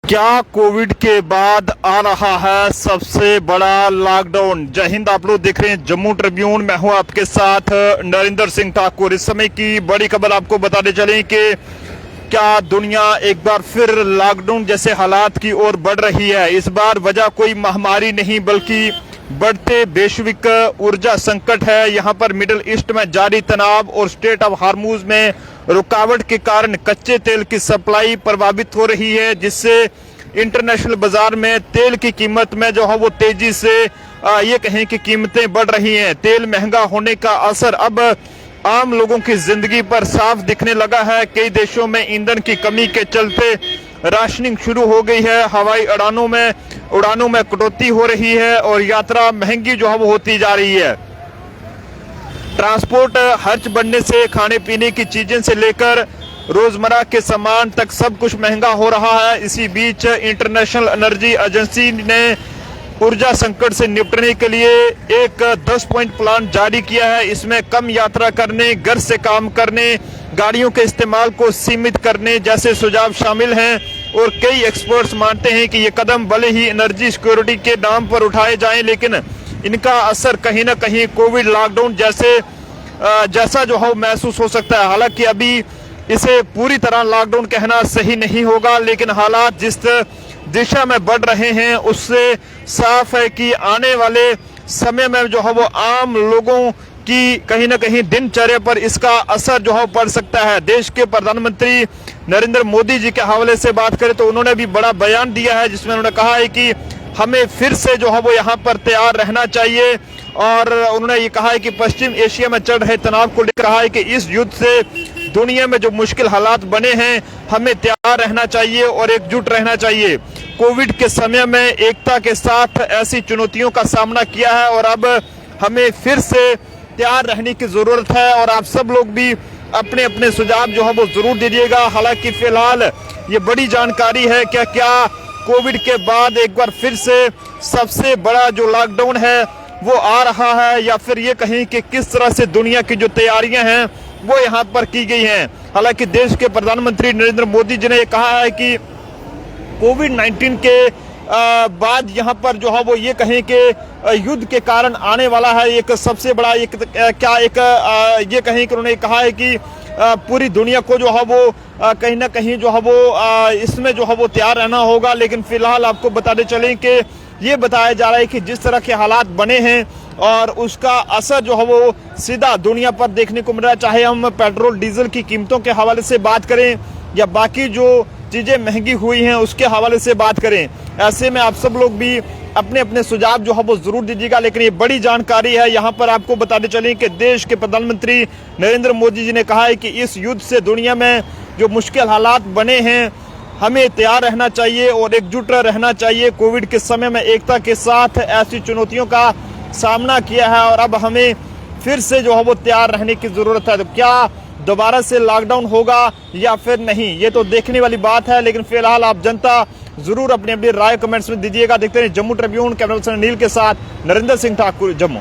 क्या कोविड के बाद आ रहा है सबसे बड़ा लॉकडाउन। जय हिंद। आप लोग देख रहे हैं जम्मू ट्रिब्यून। मैं हूं आपके साथ नरेंद्र सिंह ठाकुर। इस समय की बड़ी खबर आपको बताते चलें कि क्या दुनिया एक बार फिर लॉकडाउन जैसे हालात की ओर बढ़ रही है। इस बार वजह कोई महामारी नहीं बल्कि बढ़ते वैश्विक ऊर्जा संकट है। यहां पर मिडिल ईस्ट में जारी तनाव और स्ट्रेट ऑफ हार्मूज में रुकावट के कारण कच्चे तेल की सप्लाई प्रभावित हो रही है, जिससे इंटरनेशनल बाजार में तेल की कीमत में जो है वो तेजी से ये कहें कि कीमतें बढ़ रही हैं। तेल महंगा होने का असर अब आम लोगों की जिंदगी पर साफ दिखने लगा है। कई देशों में ईंधन की कमी के चलते राशनिंग शुरू हो गई है। हवाई उड़ानों में कटौती हो रही है और यात्रा महंगी जो है वो होती जा रही है। ट्रांसपोर्ट खर्च बढ़ने से खाने पीने की चीजें से लेकर रोजमर्रा के सामान तक सब कुछ महंगा हो रहा है। इसी बीच इंटरनेशनल एनर्जी एजेंसी ने ऊर्जा संकट से निपटने के लिए एक 10 पॉइंट प्लान जारी किया है। इसमें कम यात्रा करने, घर से काम करने, गाड़ियों के इस्तेमाल को सीमित करने जैसे सुझाव शामिल हैं। और कई एक्सपर्ट्स मानते हैं कि ये कदम भले ही एनर्जी सिक्योरिटी के नाम पर उठाए जाएं, लेकिन इनका असर कहीं ना कहीं कोविड लॉकडाउन जैसा जो है महसूस हो सकता है। हालांकि अभी इसे पूरी तरह लॉकडाउन कहना सही नहीं होगा, लेकिन हालात जिस दिशा में बढ़ रहे हैं उससे साफ है कि आने वाले समय में जो है वो आम लोगों की कहीं ना कहीं दिनचर्या पर इसका असर जो है पड़ सकता है। देश के प्रधानमंत्री नरेंद्र मोदी जी के हवाले से बात करें तो उन्होंने भी बड़ा बयान दिया है, जिसमें उन्होंने कहा है कि हमें फिर से जो है वो यहाँ पर तैयार रहना चाहिए। और उन्होंने ये कहा है कि पश्चिम एशिया में चल रहे तनाव को लेकर कहा है कि इस युद्ध से दुनिया में जो मुश्किल हालात बने हैं हमें तैयार रहना चाहिए और एकजुट रहना चाहिए। कोविड के समय में एकता के साथ ऐसी चुनौतियों का सामना किया है और अब हमें फिर से तैयार रहने की जरूरत है। और आप सब लोग भी अपने अपने सुझाव जो है वो जरूर दीजिएगा। हालांकि फिलहाल ये बड़ी जानकारी है क्या कोविड के बाद एक बार फिर से सबसे बड़ा जो लॉकडाउन है वो आ रहा है, या फिर ये कहें कि किस तरह से दुनिया की जो तैयारियां हैं वो यहाँ पर की गई हैं। हालांकि देश के प्रधानमंत्री नरेंद्र मोदी जी ने कहा है कि कोविड-19 के बाद यहाँ पर जो है वो ये कहें कि युद्ध के कारण आने वाला है एक सबसे बड़ा ये कहें कि उन्होंने कहा है कि पूरी दुनिया को जो है वो कहीं ना कहीं जो है वो इसमें जो है वो तैयार रहना होगा। लेकिन फिलहाल आपको बताते चलें कि ये बताया जा रहा है कि जिस तरह के हालात बने हैं और उसका असर जो है वो सीधा दुनिया पर देखने को मिल रहा है। चाहे हम पेट्रोल डीजल की कीमतों के हवाले से बात करें या बाकी जो चीजें महंगी हुई हैं उसके हवाले से बात करें, ऐसे में आप सब लोग भी अपने अपने सुझाव जो है वो जरूर दीजिएगा। लेकिन ये बड़ी जानकारी है, यहाँ पर आपको बताते चलें कि देश के प्रधानमंत्री नरेंद्र मोदी जी ने कहा है कि इस युद्ध से दुनिया में जो मुश्किल हालात बने हैं हमें तैयार रहना चाहिए और एकजुट रहना चाहिए। कोविड के समय में एकता के साथ ऐसी चुनौतियों का सामना किया है और अब हमें फिर से जो है वो तैयार रहने की जरूरत है। तो क्या दोबारा से लॉकडाउन होगा या फिर नहीं, ये तो देखने वाली बात है। लेकिन फिलहाल आप जनता जरूर अपनी अपनी राय कमेंट्स में दीजिएगा। देखते रहिए Jammu Tribune. Camera person Anil के साथ नरेंद्र सिंह ठाकुर, जम्मू।